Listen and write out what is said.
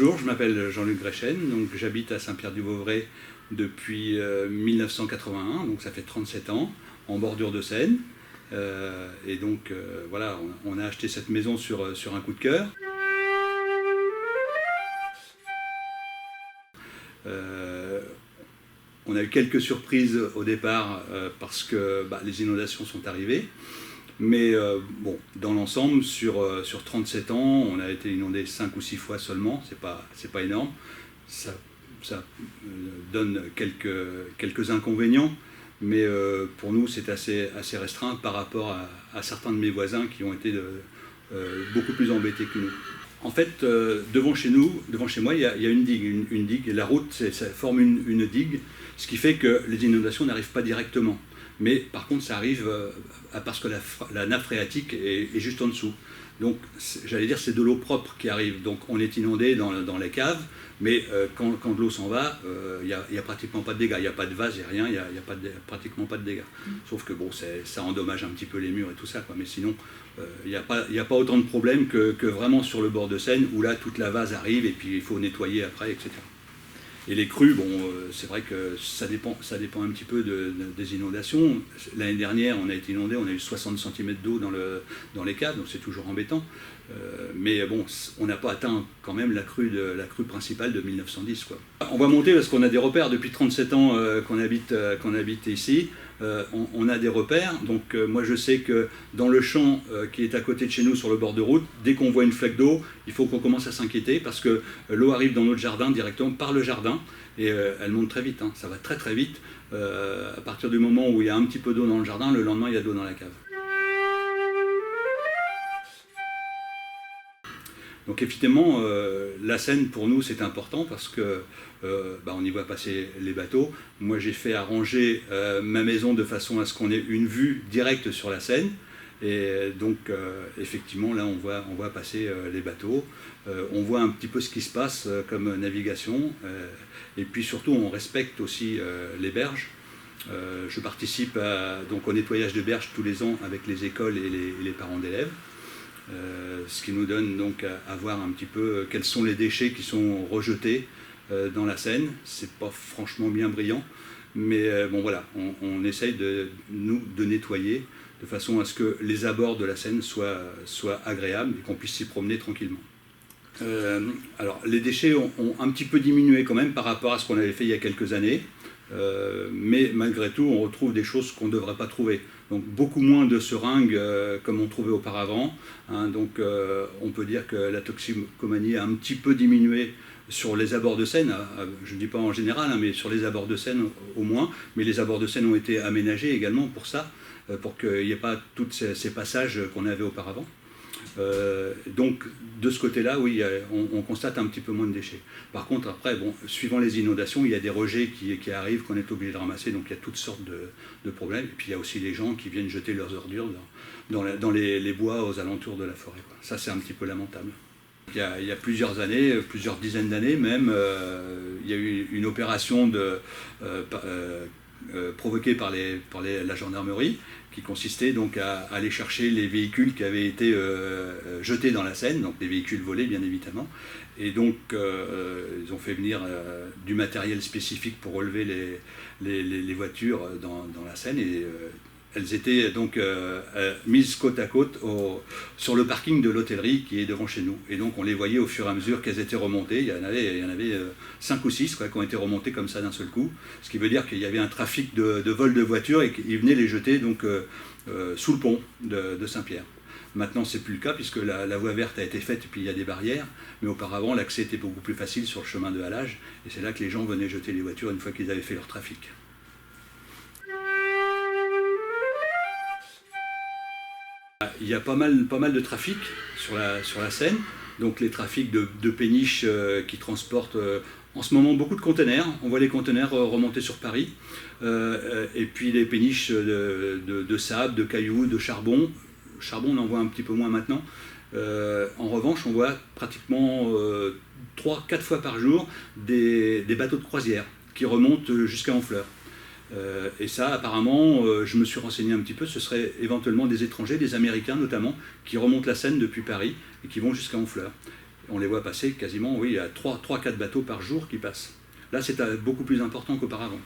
Bonjour, je m'appelle Jean-Luc Gréchen, donc j'habite à Saint-Pierre-du-Vauvray depuis 1981, donc ça fait 37 ans, en bordure de Seine. Et donc voilà, on a acheté cette maison sur un coup de cœur. On a eu quelques surprises au départ parce que les inondations sont arrivées. Mais bon, dans l'ensemble, sur 37 ans, on a été inondé 5 ou 6 fois seulement, c'est pas énorme. Ça donne quelques inconvénients, mais pour nous, c'est assez restreint par rapport à certains de mes voisins qui ont été beaucoup plus embêtés que nous. En fait, devant chez moi, il y a une digue, et la route, ça forme une digue, ce qui fait que les inondations n'arrivent pas directement. Mais par contre, ça arrive parce que la nappe phréatique est juste en dessous. Donc, j'allais dire, c'est de l'eau propre qui arrive. Donc, on est inondé dans les caves, mais quand de l'eau s'en va, il n'y a pratiquement pas de dégâts. Il n'y a pas de vase, il n'y a rien, il n'y a pratiquement pas de dégâts. Sauf que bon, ça endommage un petit peu les murs et tout ça, quoi. Mais sinon, il n'y a pas autant de problèmes que vraiment sur le bord de Seine, où là, toute la vase arrive et puis il faut nettoyer après, etc. Et les crues, bon, c'est vrai que ça dépend un petit peu des inondations. L'année dernière, on a été inondé, on a eu 60 cm d'eau dans les caves, donc c'est toujours embêtant. Mais bon, on n'a pas atteint quand même la crue principale de 1910, quoi. On va monter parce qu'on a des repères depuis 37 ans qu'on habite ici. On a des repères, donc moi je sais que dans le champ qui est à côté de chez nous sur le bord de route, dès qu'on voit une flaque d'eau, il faut qu'on commence à s'inquiéter parce que l'eau arrive dans notre jardin directement par le jardin et elle monte très vite, hein. Ça va très très vite. À partir du moment où il y a un petit peu d'eau dans le jardin, le lendemain il y a de l'eau dans la cave. Donc évidemment, la Seine pour nous c'est important parce que on y voit passer les bateaux. Moi j'ai fait arranger ma maison de façon à ce qu'on ait une vue directe sur la Seine. Et donc effectivement là on voit passer les bateaux. On voit un petit peu ce qui se passe comme navigation. Et puis surtout on respecte aussi les berges. Je participe donc au nettoyage de berges tous les ans avec les écoles et les parents d'élèves. Ce qui nous donne donc à voir un petit peu quels sont les déchets qui sont rejetés dans la Seine. C'est pas franchement bien brillant, mais bon voilà, on essaye de nettoyer de façon à ce que les abords de la Seine soient agréables et qu'on puisse s'y promener tranquillement. Alors les déchets ont un petit peu diminué quand même par rapport à ce qu'on avait fait il y a quelques années. Mais malgré tout, on retrouve des choses qu'on ne devrait pas trouver. Donc beaucoup moins de seringues comme on trouvait auparavant. Hein, donc on peut dire que la toxicomanie a un petit peu diminué sur les abords de Seine. Je ne dis pas en général, hein, mais sur les abords de Seine au moins. Mais les abords de Seine ont été aménagés également pour ça, pour qu'il n'y ait pas tous ces passages qu'on avait auparavant. Donc de ce côté-là, oui, on constate un petit peu moins de déchets. Par contre, après, bon, suivant les inondations, il y a des rejets qui arrivent, qu'on est obligé de ramasser, donc il y a toutes sortes de problèmes. Et puis il y a aussi les gens qui viennent jeter leurs ordures dans les bois aux alentours de la forêt, quoi. Ça, c'est un petit peu lamentable. Il y a plusieurs années, plusieurs dizaines d'années même, il y a eu une opération provoquée par la gendarmerie, qui consistait donc à aller chercher les véhicules qui avaient été jetés dans la Seine, donc les véhicules volés bien évidemment. Et donc ils ont fait venir du matériel spécifique pour relever les voitures dans la Seine. Et elles étaient donc mises côte à côte sur le parking de l'hôtellerie qui est devant chez nous. Et donc on les voyait au fur et à mesure qu'elles étaient remontées. Il y en avait 5 ou 6 qui ont été remontées comme ça d'un seul coup. Ce qui veut dire qu'il y avait un trafic de vol de voitures et qu'ils venaient les jeter donc, sous le pont de Saint-Pierre. Maintenant, c'est plus le cas puisque la voie verte a été faite et puis il y a des barrières. Mais auparavant, l'accès était beaucoup plus facile sur le chemin de halage. Et c'est là que les gens venaient jeter les voitures une fois qu'ils avaient fait leur trafic. Il y a pas mal de trafic sur la Seine, donc les trafics de péniches qui transportent en ce moment beaucoup de containers. On voit les containers remonter sur Paris, et puis les péniches de sable, de cailloux, de charbon. Charbon, on en voit un petit peu moins maintenant. En revanche, on voit pratiquement 3-4 fois par jour des bateaux de croisière qui remontent jusqu'à Honfleur. Et ça, apparemment, je me suis renseigné un petit peu, ce serait éventuellement des étrangers, des Américains notamment, qui remontent la Seine depuis Paris et qui vont jusqu'à Honfleur. On les voit passer quasiment, oui, à 3-4 bateaux par jour qui passent. Là, c'est beaucoup plus important qu'auparavant.